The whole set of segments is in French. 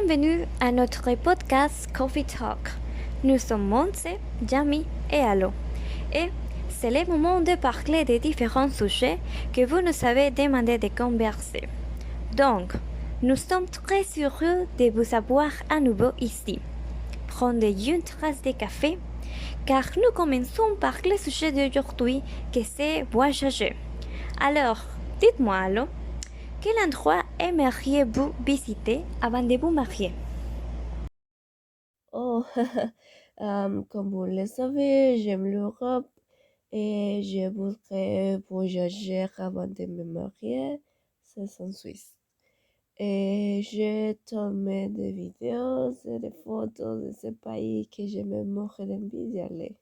Bienvenue à notre podcast Coffee Talk. Nous sommes Montse, Jamie et Allo. Et c'est le moment de parler des différents sujets que vous nous avez demandé de converser. Donc, nous sommes très heureux de vous avoir à nouveau ici. Prenez une tasse de café, car nous commençons par le sujet d'aujourd'hui, que c'est voyager. Alors, dites-moi Allo, quel endroit aimeriez-vous visiter avant de vous marier? Oh, comme vous le savez, j'aime l'Europe et je voudrais voyager avant de me marier. C'est en Suisse. Et j'ai tourné des vidéos et des photos de ce pays que je me mourrais d'envie d'y aller.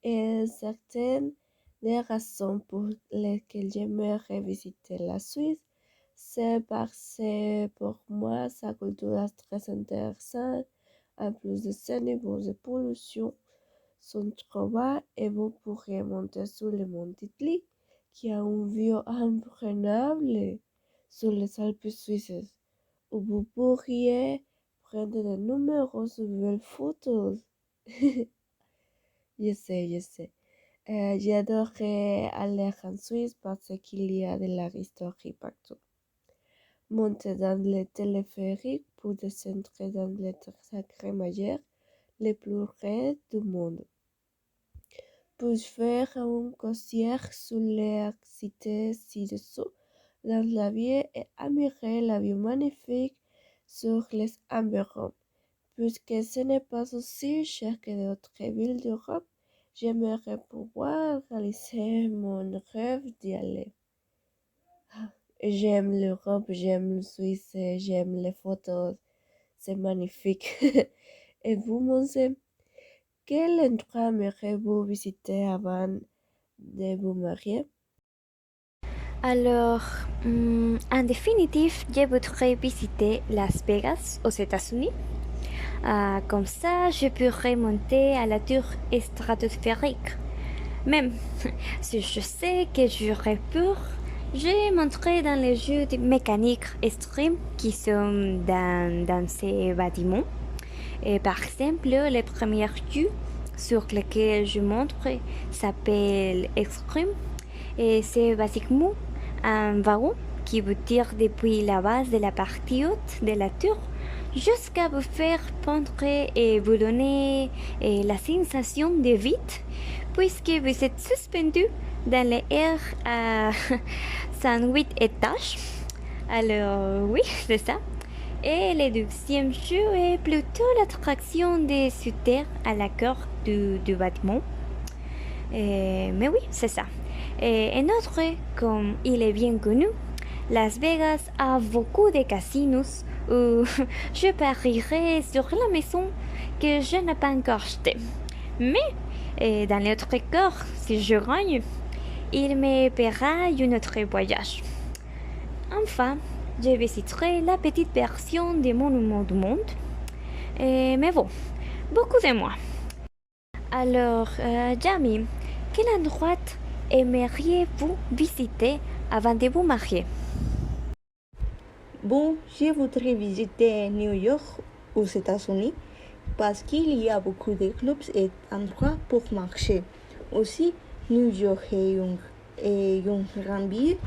Et certaines des raisons pour lesquelles j'aimerais visiter la Suisse, c'est parce que pour moi, sa culture est très intéressante. En plus de ce niveau de pollution sont trop bas et vous pourrez monter sur le mont Titli, qui a une vue imprenable sur les Alpes suisses, où vous pourriez prendre de nombreuses belles photos. Je sais. J'adorerais aller en Suisse parce qu'il y a de l'art historique partout. Monter dans le téléphérique pour descendre dans les sacrés majeurs les plus raides du monde. Puis faire un concert sur les cités ci-dessous dans la ville et admirer la vue magnifique sur les environs. Puisque ce n'est pas aussi cher que d'autres villes d'Europe, j'aimerais pouvoir réaliser mon rêve d'y aller. J'aime l'Europe, j'aime la Suisse, j'aime les photos, c'est magnifique. Et vous, Monse, quel endroit aimeriez-vous visiter avant de vous marier? Alors, en définitive, je voudrais visiter Las Vegas aux États-Unis. Comme ça, je pourrais monter à la tour stratosphérique. Même si je sais que j'aurais peur, je monterai dans les jeux de mécanique extrêmes qui sont dans ces bâtiments. Et par exemple, le premier jeu sur lequel je montre s'appelle Extreme. Et c'est basiquement un wagon qui vous tire depuis la base de la partie haute de la tour jusqu'à vous faire pendre et vous donner la sensation de vide puisque vous êtes suspendu dans l'air à 108 étages. Alors oui, c'est ça. Et le deuxième jeu est plutôt l'attraction des souterrains à la corde du bâtiment. Mais oui, c'est ça. Et un autre, comme il est bien connu, Las Vegas a beaucoup de casinos où je parierai sur la maison que je n'ai pas encore achetée. Mais dans l'autre cas, si je gagne, il me paiera un autre voyage. Enfin, je visiterai la petite version des monuments du monde. Mais bon, beaucoup de moi. Alors, Jamie, quel endroit aimeriez-vous visiter avant de vous marier? Bon, je voudrais visiter New York aux États-Unis parce qu'il y a beaucoup de clubs et endroits pour marcher. Aussi, New York est une grande ville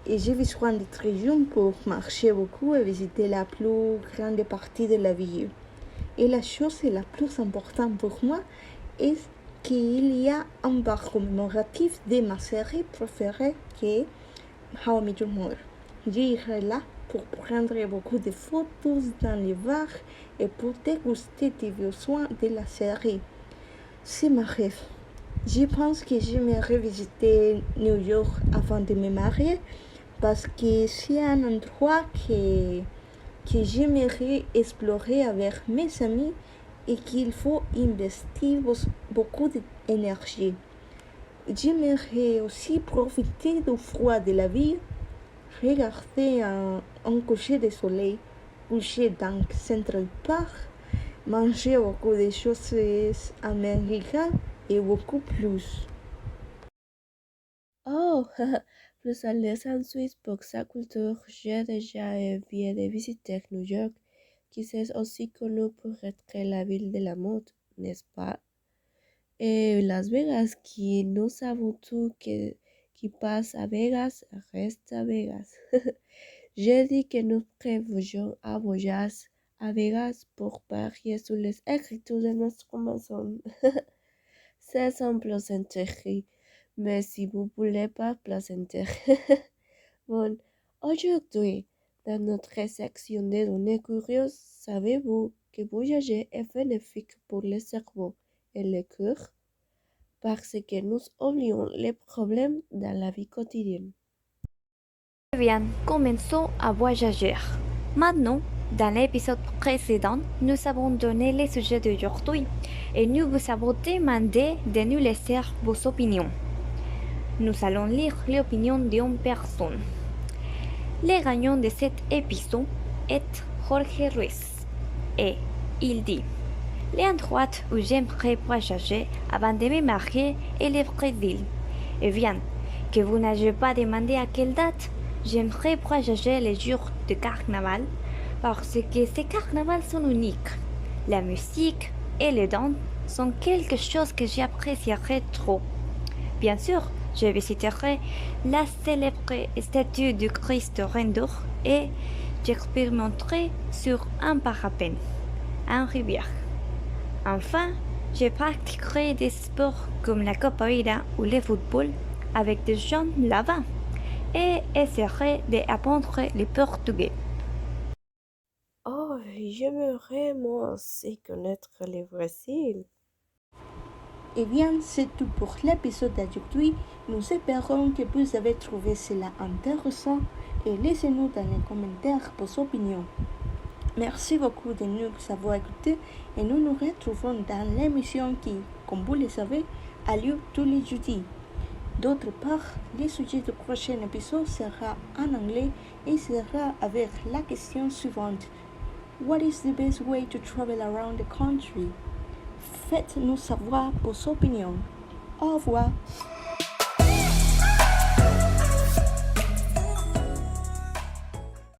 et j'ai besoin d'être jeune pour marcher beaucoup et visiter la plus grande partie de la ville. Et la chose la plus importante pour moi est qu'il y a un bar commémoratif de ma série préférée qui est How I Met Your Mother. J'irai là pour prendre beaucoup de photos dans les bars et pour déguster des besoins de la série. C'est ma rêve. Je pense que j'aimerais visiter New York avant de me marier parce que c'est un endroit que j'aimerais explorer avec mes amis et qu'il faut investir beaucoup d'énergie. J'aimerais aussi profiter du froid de la ville, regarder un coucher de soleil, coucher dans Central Park, manger beaucoup de choses américaines et beaucoup plus. Oh, plus aller en Suisse pour sa culture, j'ai déjà envie de visiter New York, qui c'est aussi connu pour être la ville de la mode, n'est-ce pas? Et Las Vegas, qui nous savons tout qui passe à Vegas, reste à Vegas. J'ai dit que nous prévoyons un voyage à Vegas pour parier sur les écritures de notre maison. C'est sans plaisanterie, mais si vous voulez pas plaisanter. Bon, aujourd'hui, dans notre section de données curieuses, savez-vous que voyager est bénéfique pour le cerveau et le cœur? Parce que nous oublions les problèmes dans la vie quotidienne. Bien, commençons à voyager. Maintenant, dans l'épisode précédent, nous avons donné les sujets d'aujourd'hui et nous vous avons demandé de nous laisser vos opinions. Nous allons lire l'opinion d'une personne. Le gagnant de cet épisode est Jorge Ruiz et il dit: l'endroit où j'aimerais voyager avant de me marier est le Brésil. Et bien, que vous n'ayez pas demandé à quelle date, j'aimerais voyager les jours de carnaval parce que ces carnavals sont uniques. La musique et les danses sont quelque chose que j'apprécierais trop. Bien sûr, je visiterai la célèbre statue du Christ Redentor et j'expérimenterai sur un parapente, en rivière. Enfin, je pratiquerai des sports comme la capoeira ou le football avec des gens là-bas et essaierai d'apprendre le portugais. Oh, j'aimerais moi aussi connaître le Brésil. Eh bien, c'est tout pour l'épisode d'aujourd'hui. Nous espérons que vous avez trouvé cela intéressant et laissez-nous dans les commentaires vos opinions. Merci beaucoup de nous avoir écoutés et nous nous retrouvons dans l'émission qui, comme vous le savez, a lieu tous les jeudis. D'autre part, le sujet du prochain épisode sera en anglais et sera avec la question suivante. What is the best way to travel around the country? Faites-nous savoir vos opinions. Au revoir.